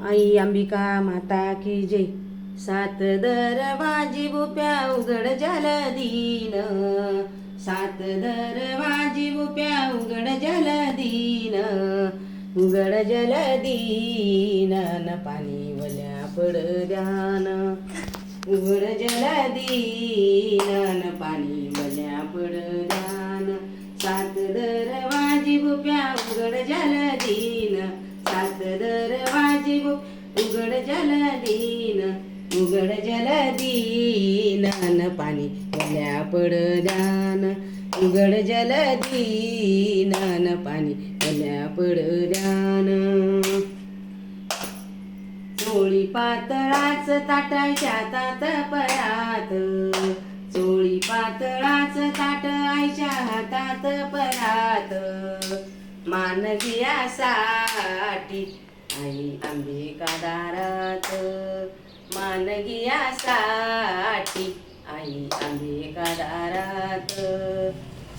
आई अंबिका माता की जय. सात दरवाजी बुप्या उघड जलदीन, सात दरवाजी बुप्या उघड जलदीन, उघड जलदीन न पाणी वल्या पडद्यान, उघड जलदीन न पाणी वल्या पडद्यान. सात दरवाजी बुप्या उघड जलदीन, सात दरवाजी उघड जलदीन, उघड जलदीन न पाणी वल्या पडद्यान, उघड जलदीन न पाणी वल्या पडद्यान. चोळी पातळाच ताटायच्या तात परात, चोळी पातळाच ताट आईच्या हातात परात. मानगियासाठी आई अंबिका दारात, मानगियासाठी आई अंबिका दारात.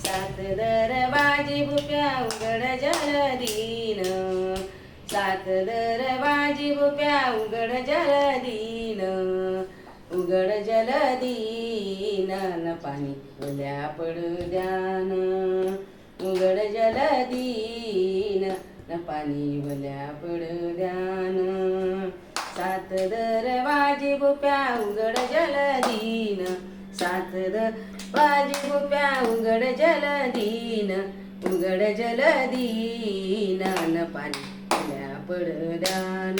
सात दरवाजी बुप्या उघड जलदीन, सात दरवाजी बुप्या उघड जलदीन, उघड जलदीन न पाणी वल्या पडद्यान, उघड जलदीन न पाणी वल्या पडद्यान. सात दरवाजी बुप्या उघड जलदीन, सात दरवाजी बुप्या उघड जलदीन, उघड जलदीन न पाणी वल्या पडद्यान,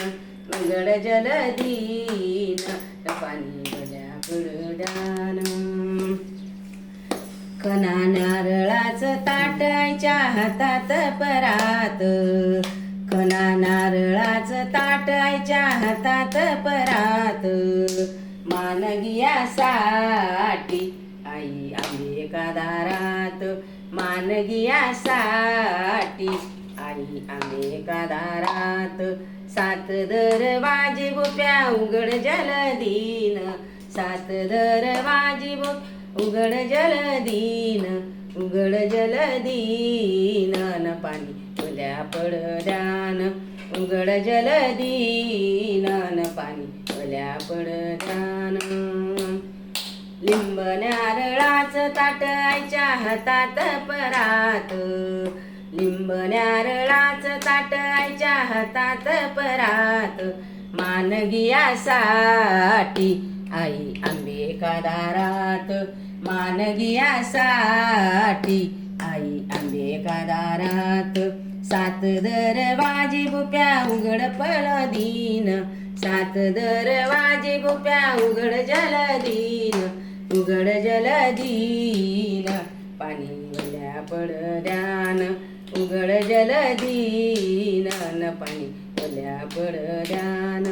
उघड जलदीन न पाणी वल्या पडद्यान. खना नारळाच ताट आईच्या हातात परात, खना नारळाच ताट आईच्या हातात परात. मानगियासाठी आई अंबिका दारात, मानगियासाठी आई अंबिका दारात. सात दरवाजी बुप्या उघड जलदीन, सात दरवाजी उघड जलदीन, उघड जलदीन न पाणी वल्या पडद्यान, उघड जलदीन न पाणी वल्या पडद्यान. लिंब नारळाच ताट आईच्या हातात परात, लिंब नारळाच ताट आईच्या हातात परात. मानगियासाठी आई अंबिका दारात, मानगियासाठी आई अंबिका दारात. सात दरवाजी बुप्या उघड पडदीन, सात दरवाजी बुप्या उघड जलदीन, उघड जलदीन पाणी वल्या पडद्यान, उघड जलदीन न पाणी वल्या पडद्यान.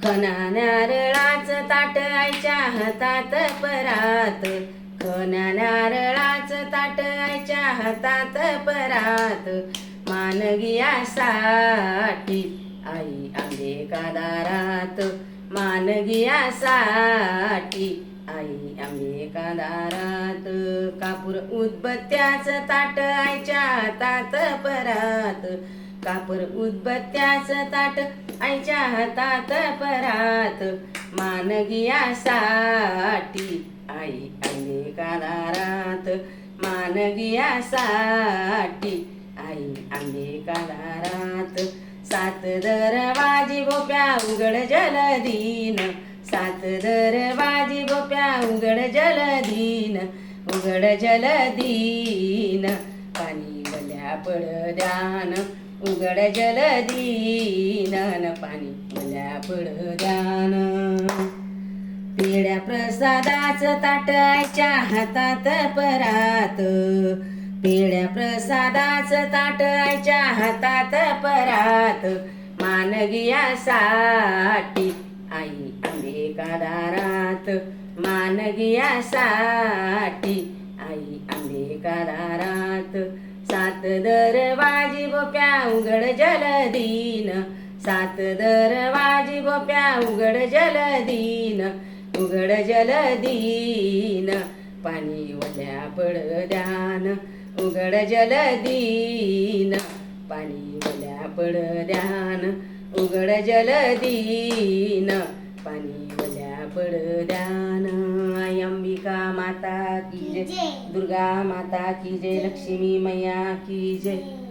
खना नारळाच ताट आईच्या हातात परात, खना नारळाच ताट आईच्या हातात परात. मानगियासाठी आई अंबिका दारात, मानगियासाठी आई अंबिका दारात. कापूर उदबत्त्याच ताट आईच्या हातात परात, कापूर उदबत्त्याच ताट आईच्या हातात परात. मानगियासाठी आई अंबिका दारात, मानगियासाठी आई अंबिका दारात. सात दरवाजी बुप्या उघड जलदीन, सात दरवाजी बुप्या उघड जलदीन, उघड जलदीन पाणी वल्या पडद्यान, उघड जलदीन न पाणी वल्या पडद्यान. पेढ्या प्रसादाच ताट आईच्या हातात परात, पेढ्या प्रसादाच ताट आईच्या हातात परात. मानगियासाठी आई अंबिका दारात, मानगियासाठी आई अंबिका दारात. सात दरवाजी बुप्या उघड जलदीन, सात दरवाजी बुप्या उघड जलदीन, उघड जलदीन पाणी वल्या पडद्यान, उघड जलदीन पाणी वल्या पडद्यान उघड जलदीन पाणी वल्या पडद्यान आई अंबिका माता की जय दुर्गा माता की जय लक्ष्मी मैया की जय